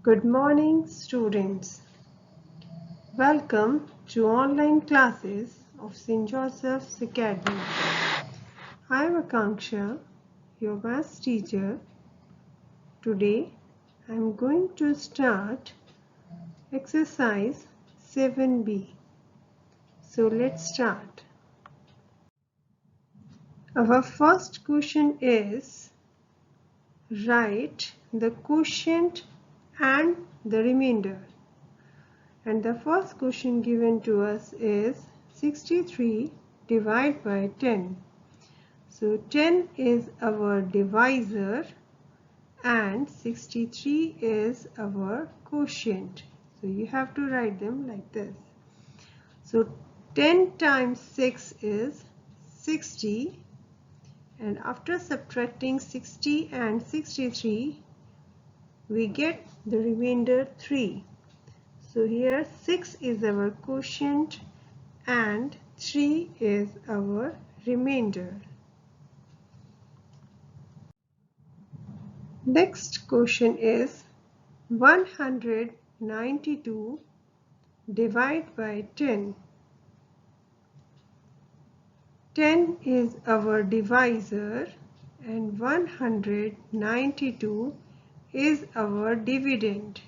Good morning, students. Welcome to online classes of St.JOSEPH'S Academy. I am Akanksha, your maths teacher. Today, I am going to start exercise 7b. So let's start. Our first question is write the quotient and the remainder. And the first question given to us is 63 divided by 10. So 10 is our divisor and 63 is our quotient. So you have to write them like this. So 10 times 6 is 60, and after subtracting 60 and 63 we get the remainder 3. So here 6 is our quotient and 3 is our remainder. Next question is 192 divided by 10. 10 is our divisor and 192 is our dividend.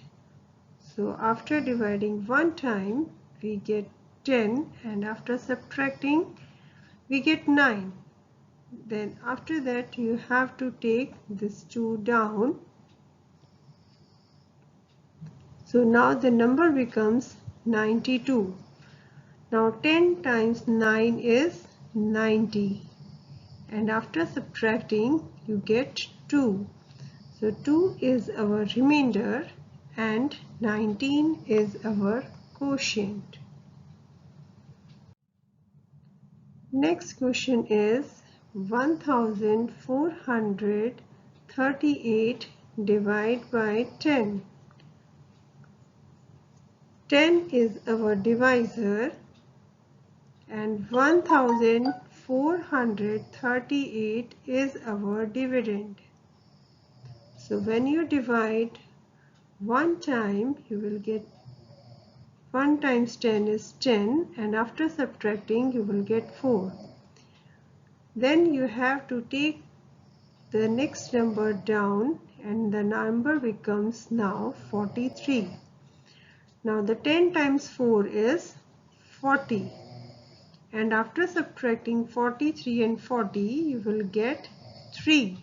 So after dividing one time we get 10, and after subtracting we get 9. Then after that you have to take this 2 down. So now the number becomes 92. Now 10 times 9 is 90, and after subtracting you get 2. So 2 is our remainder and 19 is our quotient. Next question is 1438 divided by 10. 10 is our divisor and 1438 is our dividend. So when you divide one time you will get 1 times 10 is 10, and after subtracting you will get 4. Then you have to take the next number down and the number becomes now 43. Now the 10 times 4 is 40, and after subtracting 43 and 40 you will get 3.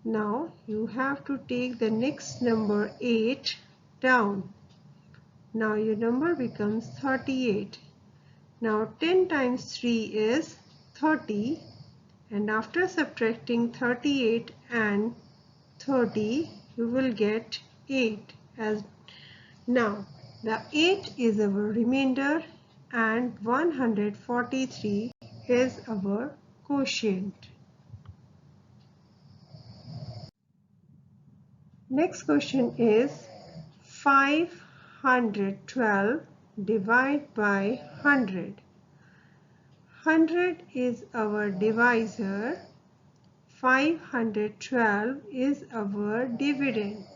Now you have to take the next number 8 down. Now your number becomes 38. Now 10 times 3 is 30, and after subtracting 38 and 30 you will get 8. Now the 8 is our remainder and 143 is our quotient. Next question is 512 divided by 100. 100 is our divisor, 512 is our dividend.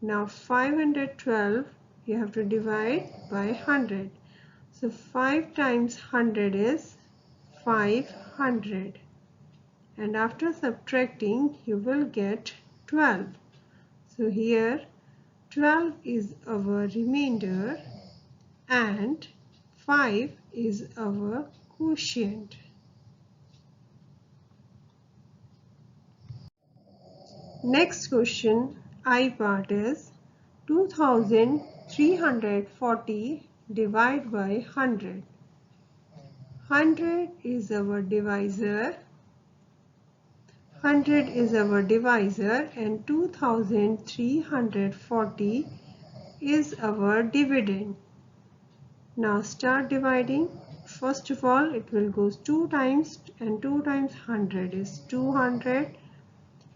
Now 512 you have to divide by 100. So 5 times 100 is 500, and after subtracting you will get 12. So here 12 is our remainder and 5 is our quotient. Next question, I part is 2340 divided by 100. 100 is our divisor. 100 is our divisor and 2340 is our dividend. Now start dividing. First of all it will go 2 times, and 2 times 100 is 200,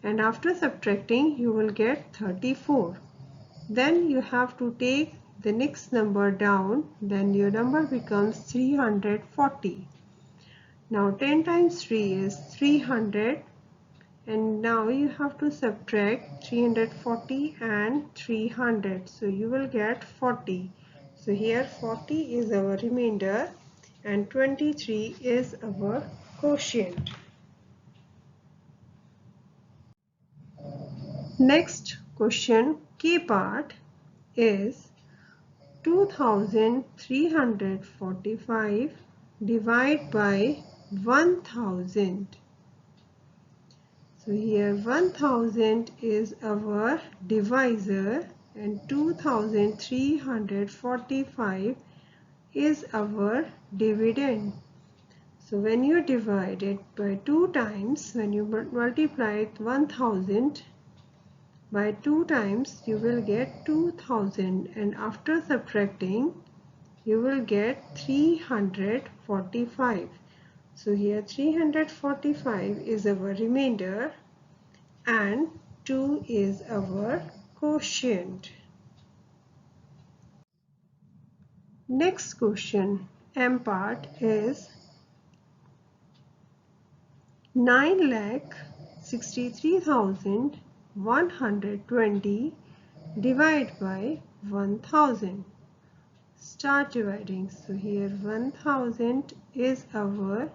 and after subtracting you will get 34. Then you have to take the next number down, then your number becomes 340. Now 10 times 3 is 300, and now you have to subtract 340 and 300, so you will get 40. So here 40 is our remainder and 23 is our quotient. Next question, K part, is 2345 divided by 1000. So here 1000 is our divisor and 2345 is our dividend. So when you divide it by 2 times, when you multiply 1000 by 2 times, you will get 2000, and after subtracting you will get 345. So here 345 is our remainder and 2 is our quotient. Next question, M part, is 9,63,120 divided by 1000. Start dividing. So here 1000 is our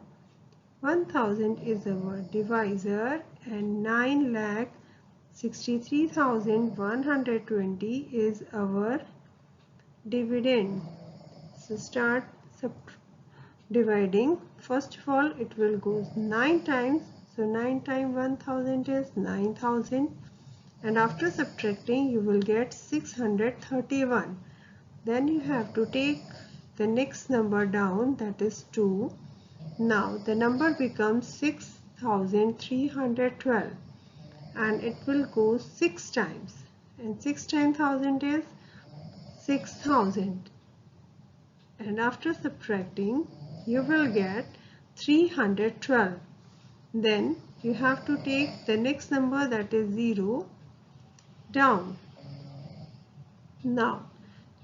divisor and 9,63,120 is our dividend. So start dividing. First of all, it will go 9 times. So 9 times 1000 is 9000, and after subtracting you will get 631. Then you have to take the next number down, that is 2. Now the number becomes 6312, and it will go 6 times, and 6 times 1000 is 6000, and after subtracting you will get 312. Then you have to take the next number, that is 0, down. Now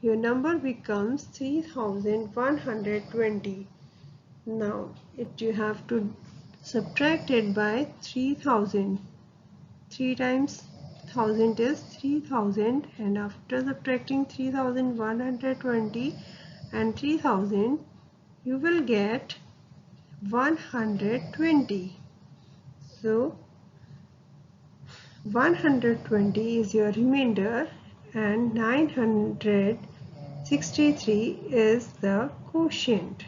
your number becomes 3120. Now you have to subtract it by 3000. 3 times 1000 is 3000, and after subtracting 3120 and 3000 you will get 120. So 120 is your remainder and 963 is the quotient.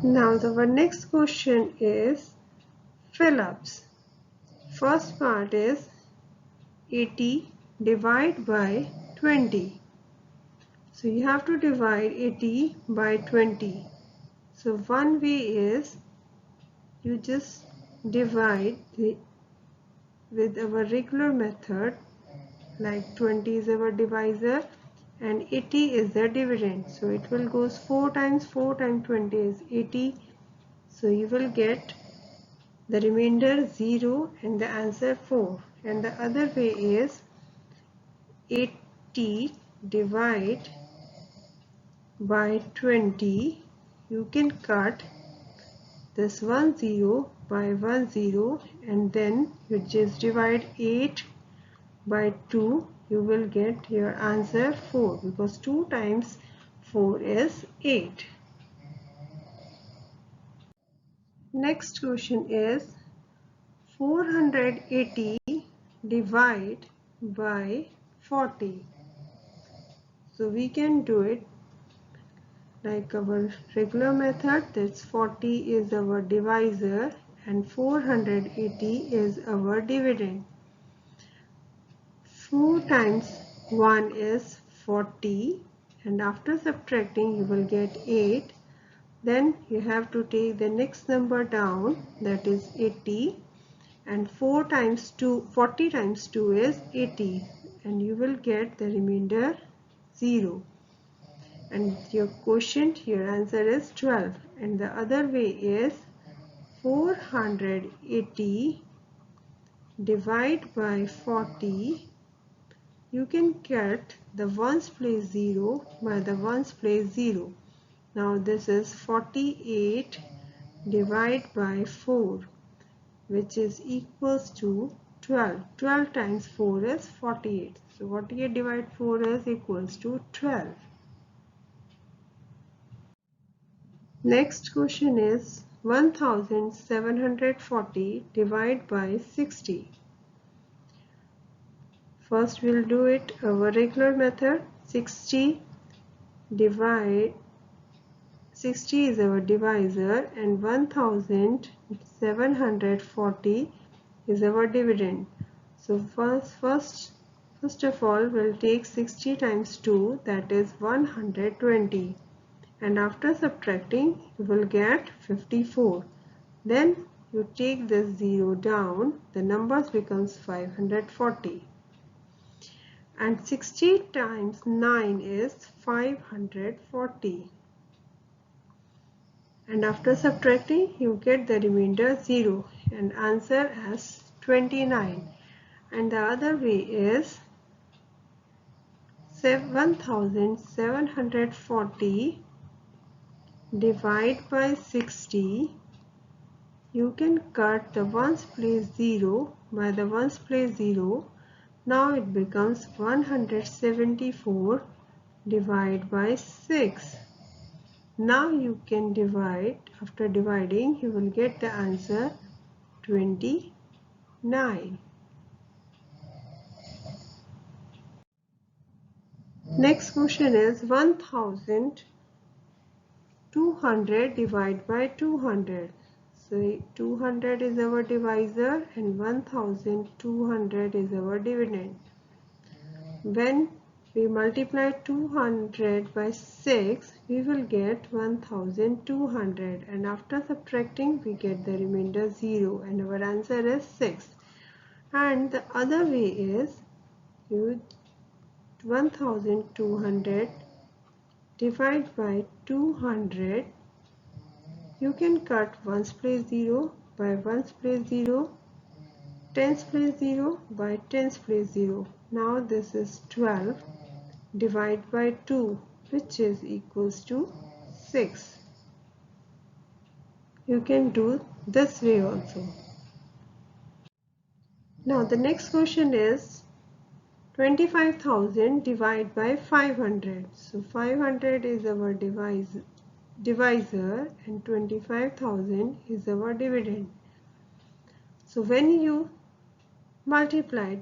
Now the next question is fill-ups. First part is 80 divided by 20. So you have to divide 80 by 20. So one way is you just divide with our regular method, like 20 is our divisor and 80 is the dividend. So it will go 4 times 20 is 80. So you will get the remainder 0 and the answer 4. And the other way is 80 divided by 20. You can cut this 10 by 10 and then you just divide 8 by 2. You will get your answer 4, because 2 times 4 is 8. Next question is 480 divided by 40. So we can do it like our regular method. That's 40 is our divisor and 480 is our dividend. 4 times 1 is 40, and after subtracting you will get 8. Then you have to take the next number down, that is 80, and 40 times 2 is 80, and you will get the remainder 0. And your quotient, your answer is 12. And the other way is 480 divided by 40. You can cut the ones place 0 by the ones place 0. Now this is 48 divided by 4. which is equals to 12. 12 times 4 is 48. So 48 divided 4 is equals to 12. Next question is 1740 divided by 60. First we'll do it our regular method. 60 is our divisor and 1740 is our dividend. So first of all we'll take 60 times 2, that is 120, and after subtracting you will get 54. Then you take this 0 down, the numbers becomes 540. And 60 times 9 is 540. And after subtracting you get the remainder 0 and answer as 29. And the other way is 1740 divided by 60. You can cut the ones place 0 by the ones place 0. Now it becomes 174 divided by 6. Now you can divide. After dividing you will get the answer 29. Next question is 1200 divided by 200. So 200 is our divisor and 1200 is our dividend. When we multiply 200 by 6, we will get 1200, and after subtracting we get the remainder 0 and our answer is 6. And the other way is 1200 divided by 200. You can cut ones place 0 by ones place 0, tens place 0 by tens place 0. Now this is 12 divided by 2, which is equals to 6. You can do this way also. Now the next question is 25,000 divided by 500. So 500 is our divisor and 25,000 is our dividend. So when you multiply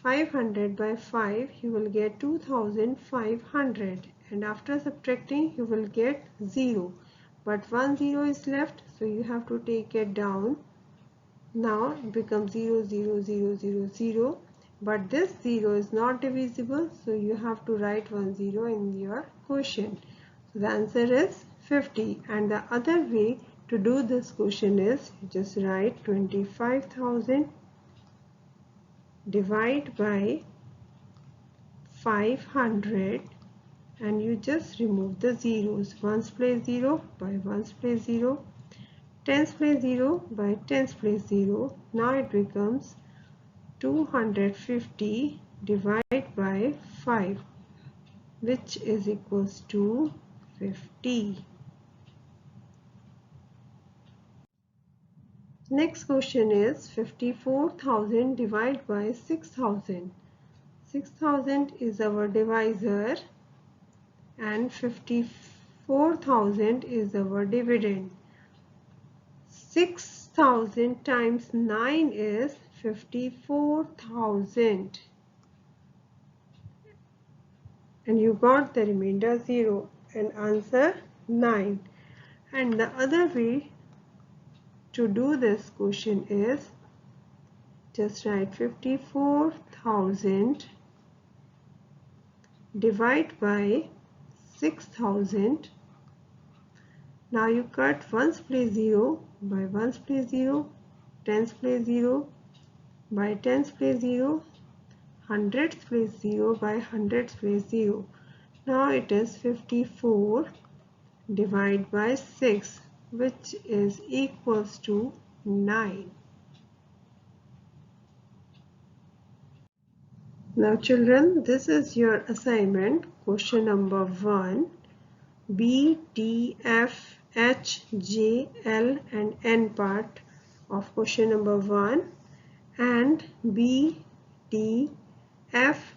500 by 5, you will get 2500, and after subtracting you will get 0, but 1 0 is left, so you have to take it down. Now it becomes 0 0 0 0 0, but this 0 is not divisible, so you have to write 1 0 in your quotient. So the answer is 50. And the other way to do this question is you just write 25,000 divide by 500 and you just remove the zeros. Ones place 0 by ones place 0, tens place 0 by tens place 0. Now it becomes 250 divided by 5, which is equals to 50. Next question is 54,000 divided by 6,000. 6,000 is our divisor and 54,000 is our dividend. 6,000 times 9 is 54,000. And you got the remainder 0 and answer 9. And the other way to do this question is just write 54,000 divide by 6,000. Now you cut ones place 0 by ones place 0, tens place 0 by tens place 0, hundreds place 0 by hundreds place 0. Now it is 54 divided by 6, which is equals to 9. Now children, this is your assignment, question number 1. B, D, F, H, J, L and N part of question number 1 and B, D, F,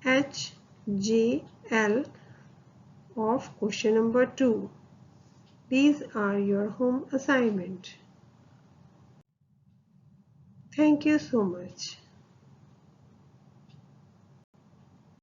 H, J, L of question number 2. These are your home assignment. Thank you so much.